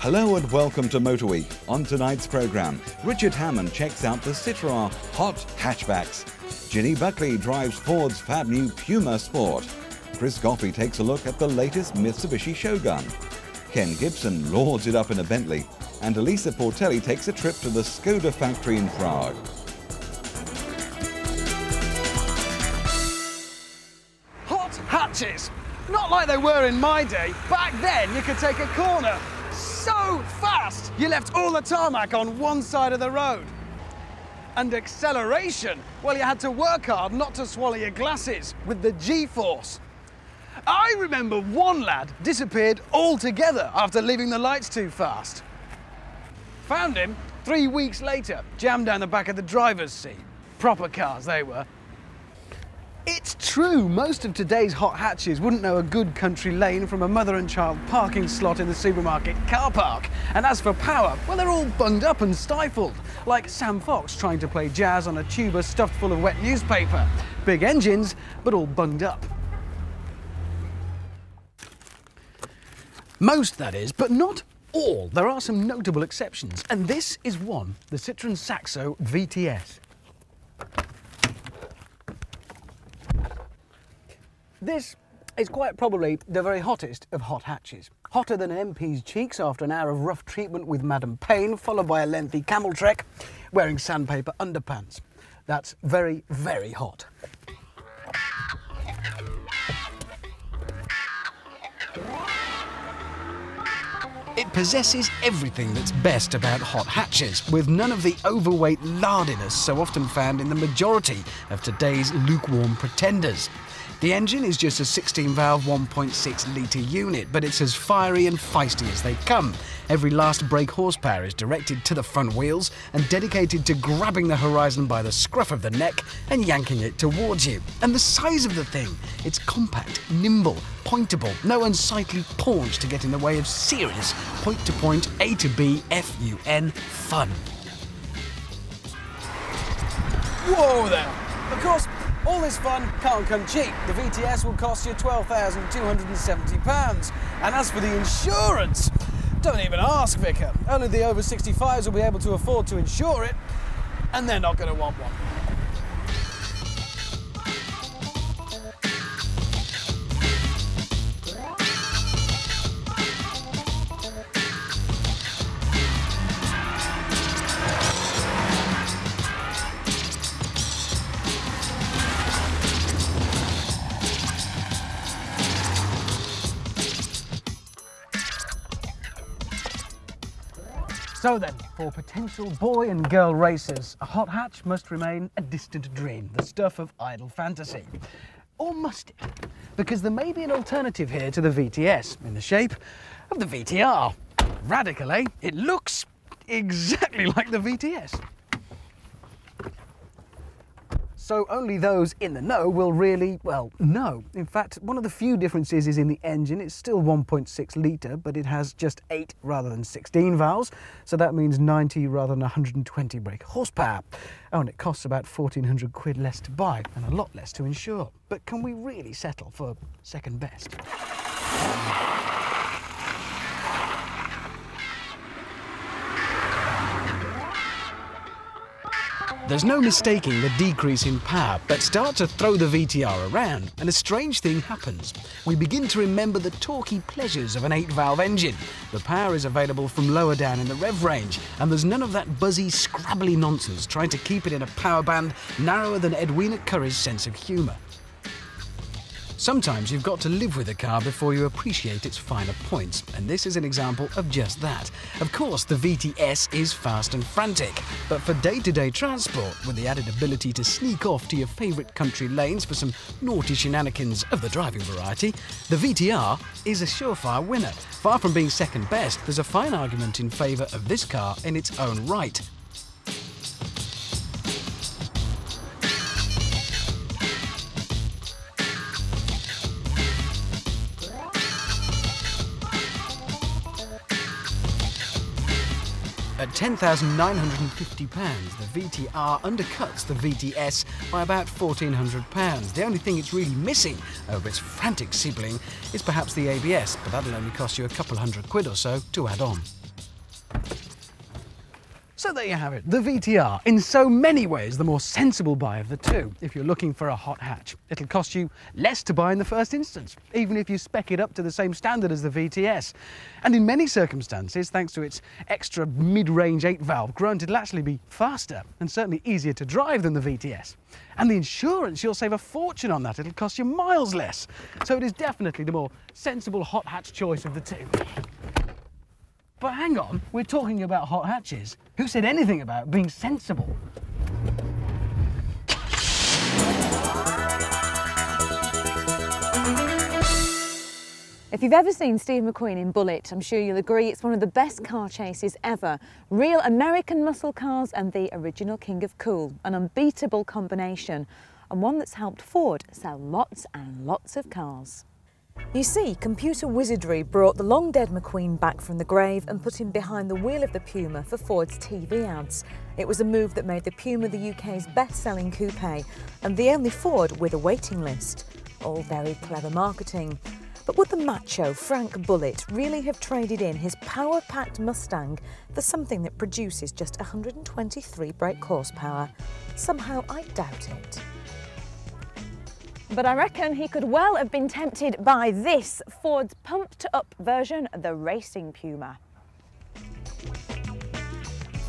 Hello and welcome to Motor Week. On tonight's programme, Richard Hammond checks out the Citroen hot hatchbacks. Ginny Buckley drives Ford's fab new Puma Sport. Chris Goffey takes a look at the latest Mitsubishi Shogun. Ken Gibson lords it up in a Bentley. And Elisa Portelli takes a trip to the Skoda factory in Prague. Hot hatches! Not like they were in my day. Back then, you could take a corner so fast, you left all the tarmac on one side of the road. And acceleration, well, you had to work hard not to swallow your glasses with the G-force. I remember one lad disappeared altogether after leaving the lights too fast. Found him 3 weeks later, jammed down the back of the driver's seat. Proper cars they were. It's true, most of today's hot hatches wouldn't know a good country lane from a mother and child parking slot in the supermarket car park. And as for power, well, they're all bunged up and stifled, like Sam Fox trying to play jazz on a tuba stuffed full of wet newspaper. Big engines, but all bunged up. Most, that is, but not all. There are some notable exceptions, and this is one, the Citroen Saxo VTS. This is quite probably the very hottest of hot hatches. Hotter than an MP's cheeks after an hour of rough treatment with Madam Payne, followed by a lengthy camel trek, wearing sandpaper underpants. That's very, very hot. It possesses everything that's best about hot hatches, with none of the overweight lardiness so often found in the majority of today's lukewarm pretenders. The engine is just a 16-valve 1.6-litre unit, but it's as fiery and feisty as they come. Every last brake horsepower is directed to the front wheels and dedicated to grabbing the horizon by the scruff of the neck and yanking it towards you. And the size of the thing, it's compact, nimble, pointable, no unsightly paunch to get in the way of serious point-to-point, A to B, F-U-N fun. Whoa there! Of course, all this fun can't come cheap. The VTS will cost you £12,270. And as for the insurance, don't even ask, Vicar. Only the over 65s will be able to afford to insure it, and they're not going to want one. So then, for potential boy and girl racers, a hot hatch must remain a distant dream, the stuff of idle fantasy. Or must it? Because there may be an alternative here to the VTS, in the shape of the VTR. Radical, eh? It looks exactly like the VTS. So only those in the know will really, well, know. In fact, one of the few differences is in the engine. It's still 1.6 litre, but it has just 8 rather than 16 valves, so that means 90 rather than 120 brake horsepower. Oh, and it costs about 1,400 quid less to buy and a lot less to insure. But can we really settle for second best? There's no mistaking the decrease in power, but start to throw the VTR around and a strange thing happens. We begin to remember the torquey pleasures of an 8-valve engine. The power is available from lower down in the rev range, and there's none of that buzzy, scrabbly nonsense trying to keep it in a power band narrower than Edwina Curry's sense of humour. Sometimes you've got to live with a car before you appreciate its finer points, and this is an example of just that. Of course, the VTS is fast and frantic, but for day-to-day transport, with the added ability to sneak off to your favourite country lanes for some naughty shenanigans of the driving variety, the VTR is a surefire winner. Far from being second best, there's a fine argument in favour of this car in its own right. At £10,950, the VTR undercuts the VTS by about £1,400. The only thing it's really missing over its frantic sibling is perhaps the ABS, but that'll only cost you a couple £100 or so to add on. So there you have it, the VTR, in so many ways the more sensible buy of the two if you're looking for a hot hatch. It'll cost you less to buy in the first instance, even if you spec it up to the same standard as the VTS. And in many circumstances, thanks to its extra mid-range 8-valve grunt, it'll actually be faster and certainly easier to drive than the VTS. And the insurance, you'll save a fortune on that, it'll cost you miles less. So it is definitely the more sensible hot hatch choice of the two. But hang on, we're talking about hot hatches. Who said anything about being sensible? If you've ever seen Steve McQueen in Bullitt, I'm sure you'll agree it's one of the best car chases ever. Real American muscle cars and the original King of Cool, an unbeatable combination, and one that's helped Ford sell lots and lots of cars. You see, computer wizardry brought the long-dead McQueen back from the grave and put him behind the wheel of the Puma for Ford's TV ads. It was a move that made the Puma the UK's best-selling coupe and the only Ford with a waiting list. All very clever marketing. But would the macho Frank Bullitt really have traded in his power-packed Mustang for something that produces just 123 brake horsepower? Somehow I doubt it. But I reckon he could well have been tempted by this, Ford's pumped-up version, the Racing Puma.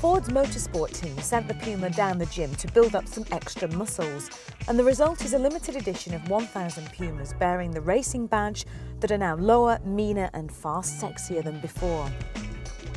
Ford's motorsport team sent the Puma down the gym to build up some extra muscles, and the result is a limited edition of 1,000 Pumas bearing the racing badge that are now lower, meaner and far sexier than before.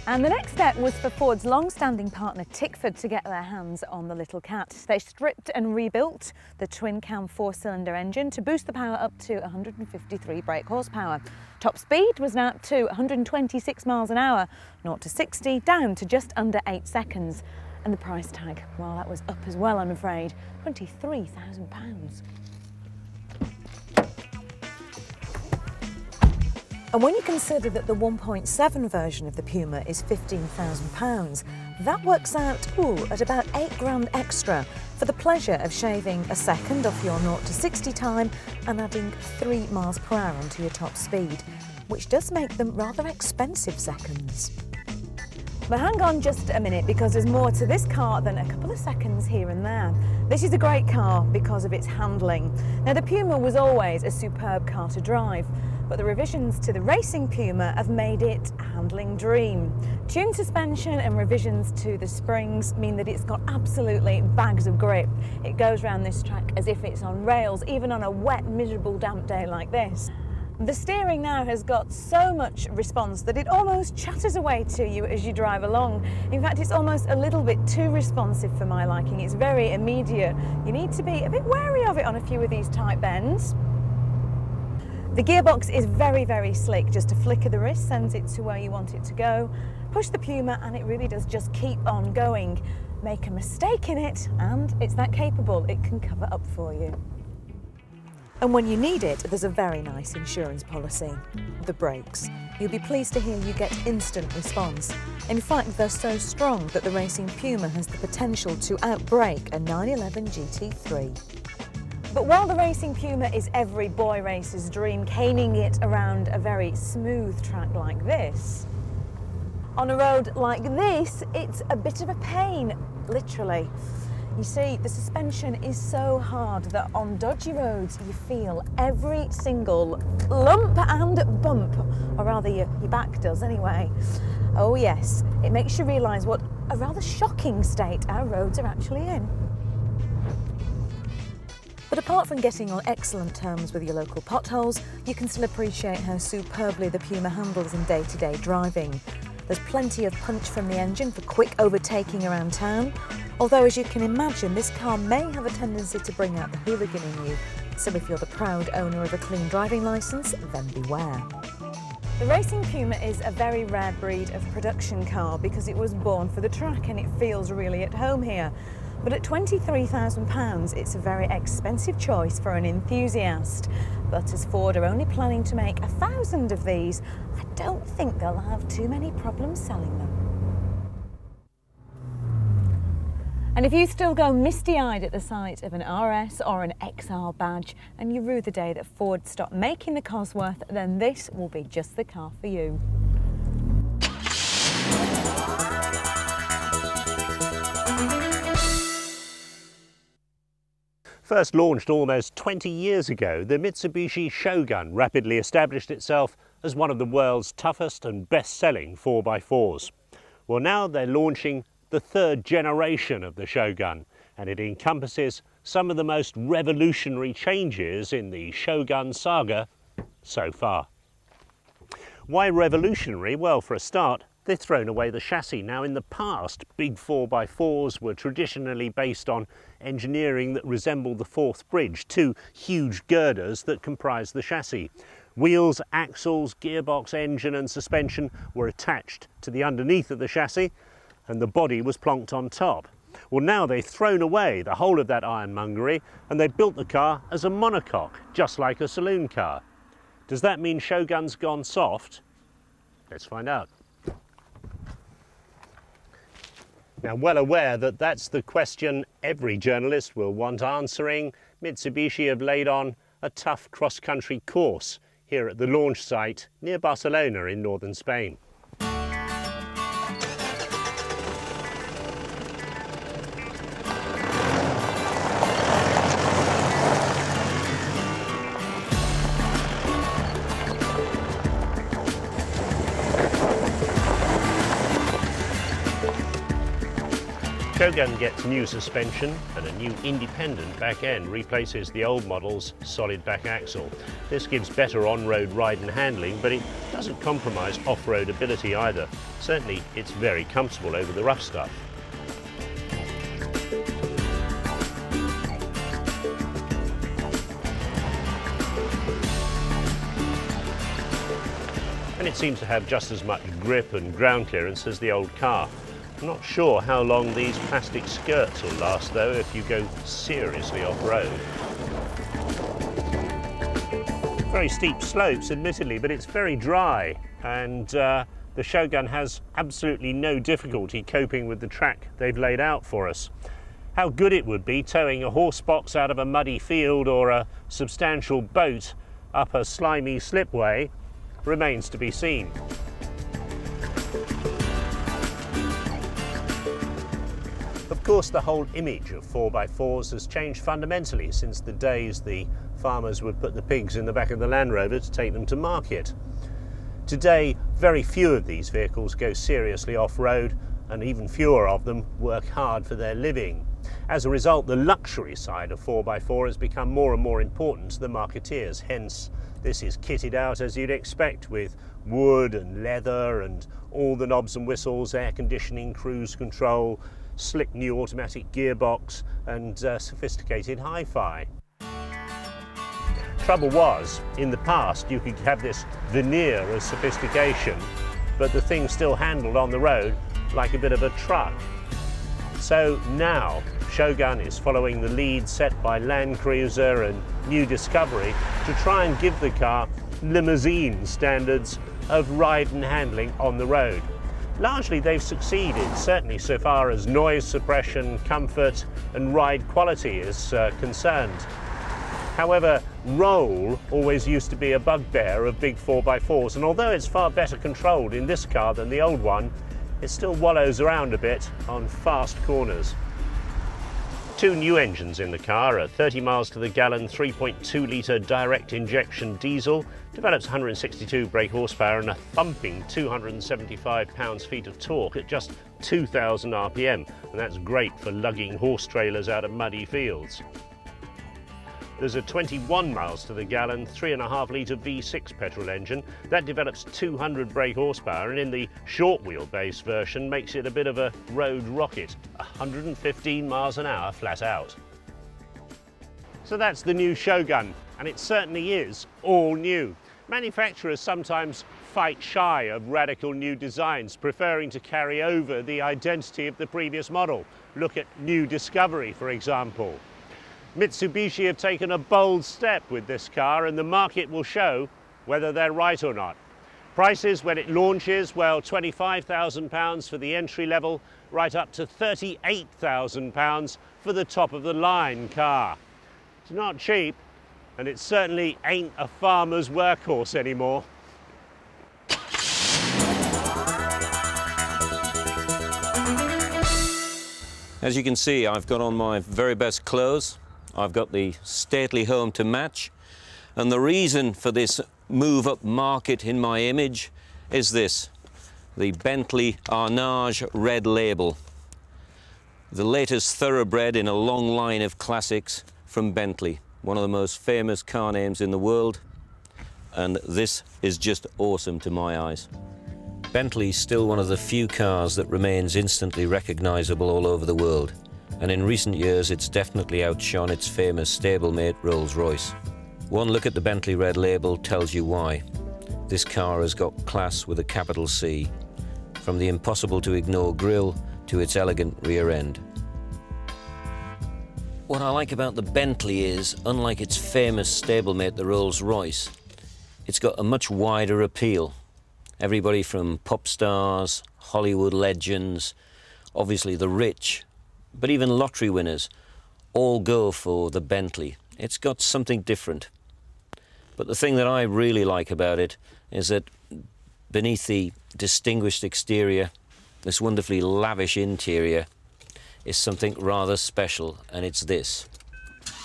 And the next step was for Ford's long-standing partner Tickford to get their hands on the little cat. They stripped and rebuilt the twin-cam 4-cylinder engine to boost the power up to 153 brake horsepower. Top speed was now up to 126 miles an hour, 0 to 60 down to just under 8 seconds. And the price tag, well, that was up as well, I'm afraid, £23,000. And when you consider that the 1.7 version of the Puma is £15,000, that works out at about £8 extra for the pleasure of shaving a second off your 0 to 60 time and adding 3 miles per hour onto your top speed, which does make them rather expensive seconds. But hang on just a minute, because there's more to this car than a couple of seconds here and there. This is a great car because of its handling. Now, the Puma was always a superb car to drive, but the revisions to the Racing Puma have made it a handling dream. Tuned suspension and revisions to the springs mean that it's got absolutely bags of grip. It goes around this track as if it's on rails, even on a wet, miserable, damp day like this. The steering now has got so much response that it almost chatters away to you as you drive along. In fact, it's almost a little bit too responsive for my liking. It's very immediate. You need to be a bit wary of it on a few of these tight bends. The gearbox is very, very slick. Just a flick of the wrist sends it to where you want it to go. Push the Puma and it really does just keep on going. Make a mistake in it and it's that capable. It can cover up for you. And when you need it, there's a very nice insurance policy. The brakes. You'll be pleased to hear you get instant response. In fact, they're so strong that the Racing Puma has the potential to outbrake a 911 GT3. But while the Racing Puma is every boy racer's dream, caning it around a very smooth track like this, on a road like this, it's a bit of a pain, literally. You see, the suspension is so hard that on dodgy roads you feel every single lump and bump, or rather your back does anyway. Oh yes, it makes you realise what a rather shocking state our roads are actually in. But apart from getting on excellent terms with your local potholes, you can still appreciate how superbly the Puma handles in day-to-day driving. There's plenty of punch from the engine for quick overtaking around town, although as you can imagine, this car may have a tendency to bring out the hooligan in you, so if you're the proud owner of a clean driving licence, then beware. The Racing Puma is a very rare breed of production car because it was born for the track and it feels really at home here. But at £23,000, it's a very expensive choice for an enthusiast. But as Ford are only planning to make 1,000 of these, I don't think they'll have too many problems selling them. And if you still go misty-eyed at the sight of an RS or an XR badge and you rue the day that Ford stopped making the Cosworth, then this will be just the car for you. First launched almost 20 years ago, the Mitsubishi Shogun rapidly established itself as one of the world's toughest and best-selling 4x4s. Well, now they're launching the third generation of the Shogun, and it encompasses some of the most revolutionary changes in the Shogun saga so far. Why revolutionary? Well, for a start, they've thrown away the chassis. Now, in the past, big 4x4s were traditionally based on engineering that resembled the Forth Bridge, two huge girders that comprised the chassis. Wheels, axles, gearbox, engine and suspension were attached to the underneath of the chassis, and the body was plonked on top. Well, now they've thrown away the whole of that ironmongery and they've built the car as a monocoque, just like a saloon car. Does that mean Shogun's gone soft? Let's find out. Now, well aware that that's the question every journalist will want answering, Mitsubishi have laid on a tough cross-country course here at the launch site near Barcelona in northern Spain. Shogun gets new suspension and a new independent back end replaces the old model's solid back axle. This gives better on-road ride and handling, but it doesn't compromise off-road ability either. Certainly, it's very comfortable over the rough stuff. And it seems to have just as much grip and ground clearance as the old car. I'm not sure how long these plastic skirts will last though if you go seriously off-road. Very steep slopes admittedly, but it's very dry, and the Shogun has absolutely no difficulty coping with the track they've laid out for us. How good it would be towing a horse box out of a muddy field or a substantial boat up a slimy slipway remains to be seen. Of course, the whole image of 4x4s has changed fundamentally since the days the farmers would put the pigs in the back of the Land Rover to take them to market. Today, very few of these vehicles go seriously off-road, and even fewer of them work hard for their living. As a result, the luxury side of 4x4 has become more and more important to the marketeers. Hence, this is kitted out as you'd expect, with wood and leather and all the knobs and whistles, air conditioning, cruise control, slick new automatic gearbox and sophisticated hi-fi. Trouble was, in the past you could have this veneer of sophistication, but the thing still handled on the road like a bit of a truck. So now Shogun is following the lead set by Land Cruiser and New Discovery to try and give the car limousine standards of ride and handling on the road. Largely they've succeeded, certainly so far as noise suppression, comfort and ride quality is concerned. However, roll always used to be a bugbear of big 4x4s, and although it's far better controlled in this car than the old one, it still wallows around a bit on fast corners. Two new engines in the car, a 30 miles to the gallon 3.2 litre direct injection diesel, develops 162 brake horsepower and a thumping 275 pounds-feet of torque at just 2,000 RPM, and that's great for lugging horse trailers out of muddy fields. There's a 21 miles to the gallon 3.5 litre V6 petrol engine that develops 200 brake horsepower, and in the short wheelbase version makes it a bit of a road rocket, 115 miles an hour flat out. So that's the new Shogun, and it certainly is all new. Manufacturers sometimes fight shy of radical new designs, preferring to carry over the identity of the previous model. Look at New Discovery, for example. Mitsubishi have taken a bold step with this car, and the market will show whether they're right or not. Prices when it launches, well, £25,000 for the entry level, right up to £38,000 for the top of the line car. It's not cheap, and it certainly ain't a farmer's workhorse anymore. As you can see, I've got on my very best clothes. I've got the stately home to match, and the reason for this move up market in my image is this, the Bentley Arnage Red Label, the latest thoroughbred in a long line of classics from Bentley, one of the most famous car names in the world, and this is just awesome to my eyes. Bentley's still one of the few cars that remains instantly recognizable all over the world, and in recent years it's definitely outshone its famous stablemate Rolls-Royce. One look at the Bentley Red Label tells you why. This car has got class with a capital C, from the impossible to ignore grille to its elegant rear end. What I like about the Bentley is, unlike its famous stablemate the Rolls-Royce, it's got a much wider appeal. Everybody from pop stars, Hollywood legends, obviously the rich, but even lottery winners, all go for the Bentley. It's got something different. But the thing that I really like about it is that beneath the distinguished exterior, this wonderfully lavish interior, is something rather special, and it's this.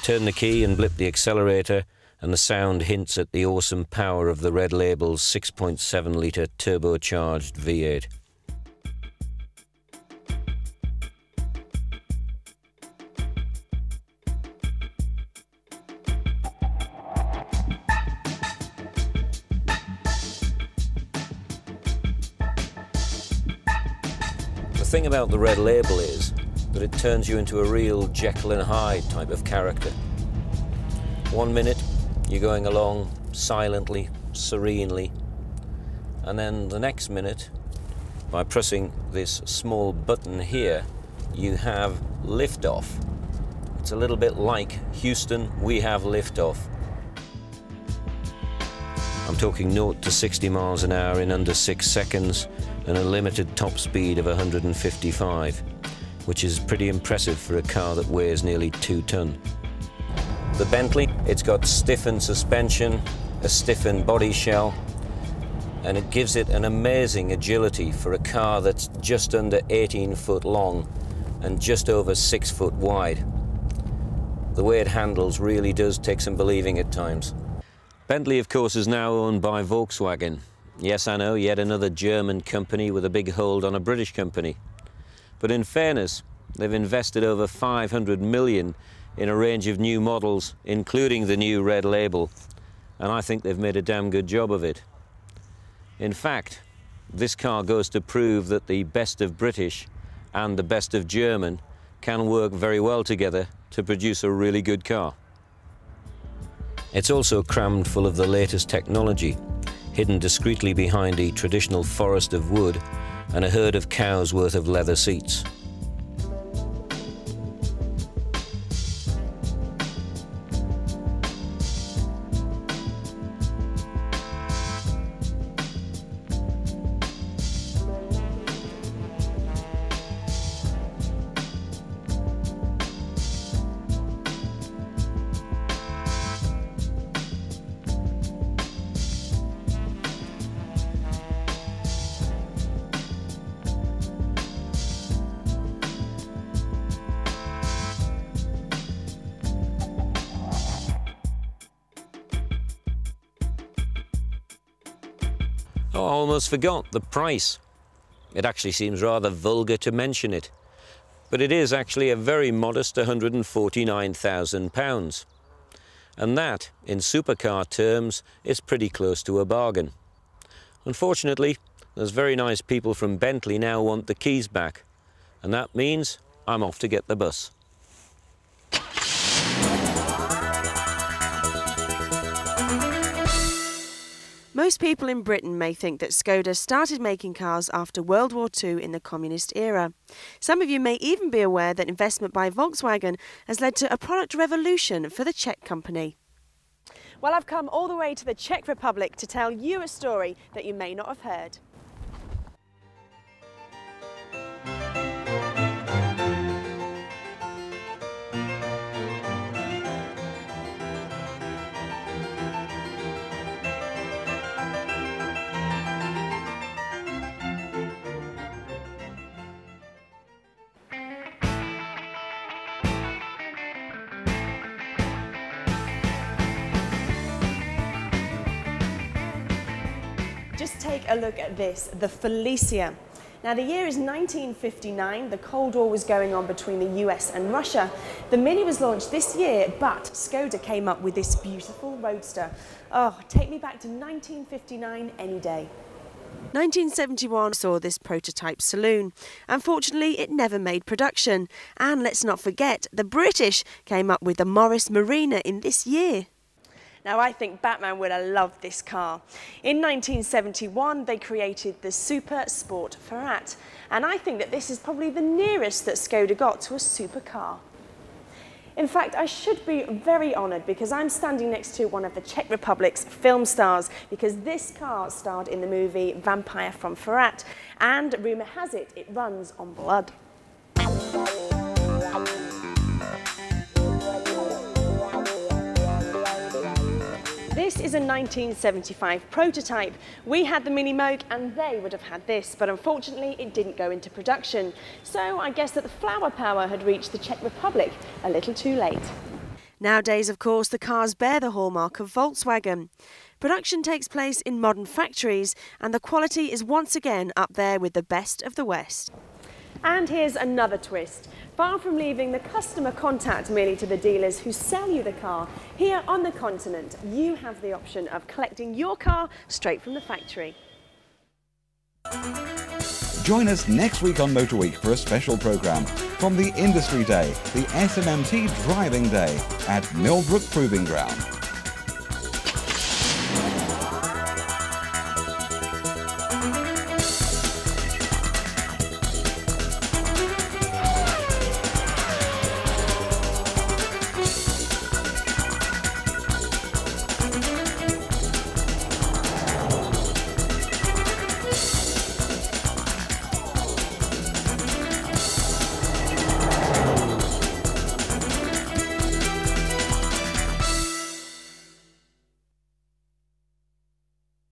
Turn the key and blip the accelerator, and the sound hints at the awesome power of the Red Label's 6.7-litre turbocharged V8. The thing about the Red Label is that it turns you into a real Jekyll and Hyde type of character. 1 minute, you're going along silently, serenely, and then the next minute, by pressing this small button here, you have liftoff. It's a little bit like Houston, we have liftoff. I'm talking 0 to 60 miles an hour in under 6 seconds and a limited top speed of 155, which is pretty impressive for a car that weighs nearly 2 ton. The Bentley, it's got stiffened suspension, a stiffened body shell, and it gives it an amazing agility for a car that's just under 18 foot long and just over 6 foot wide. The way it handles really does take some believing at times. Bentley, of course, is now owned by Volkswagen. Yes, I know, yet another German company with a big hold on a British company. But in fairness, they've invested over 500 million in a range of new models, including the new Red Label, and I think they've made a damn good job of it. In fact, this car goes to prove that the best of British and the best of German can work very well together to produce a really good car. It's also crammed full of the latest technology, hidden discreetly behind a traditional forest of wood and a herd of cows worth of leather seats. Oh, I almost forgot the price. It actually seems rather vulgar to mention it, but it is actually a very modest £149,000. And that, in supercar terms, is pretty close to a bargain. Unfortunately, those very nice people from Bentley now want the keys back, and that means I'm off to get the bus. Most people in Britain may think that Skoda started making cars after World War II in the communist era. Some of you may even be aware that investment by Volkswagen has led to a product revolution for the Czech company. Well, I've come all the way to the Czech Republic to tell you a story that you may not have heard. Just take a look at this, the Felicia. Now the year is 1959, the Cold War was going on between the US and Russia. The Mini was launched this year, but Skoda came up with this beautiful roadster. Oh, take me back to 1959 any day. 1971 saw this prototype saloon. Unfortunately, it never made production. And let's not forget, the British came up with the Morris Marina in this year. Now, I think Batman would have loved this car. In 1971, they created the Super Sport Ferrat, and I think that this is probably the nearest that Skoda got to a supercar. In fact, I should be very honoured because I'm standing next to one of the Czech Republic's film stars, because this car starred in the movie Vampire from Ferrat, and rumour has it, it runs on blood. This is a 1975 prototype. We had the Mini Moke and they would have had this, but unfortunately it didn't go into production. So I guess that the flower power had reached the Czech Republic a little too late. Nowadays, of course, the cars bear the hallmark of Volkswagen. Production takes place in modern factories and the quality is once again up there with the best of the West. And here's another twist. Far from leaving the customer contact merely to the dealers who sell you the car, here on the continent, you have the option of collecting your car straight from the factory. Join us next week on Motor Week for a special programme from the Industry Day, the SMMT Driving Day at Millbrook Proving Ground.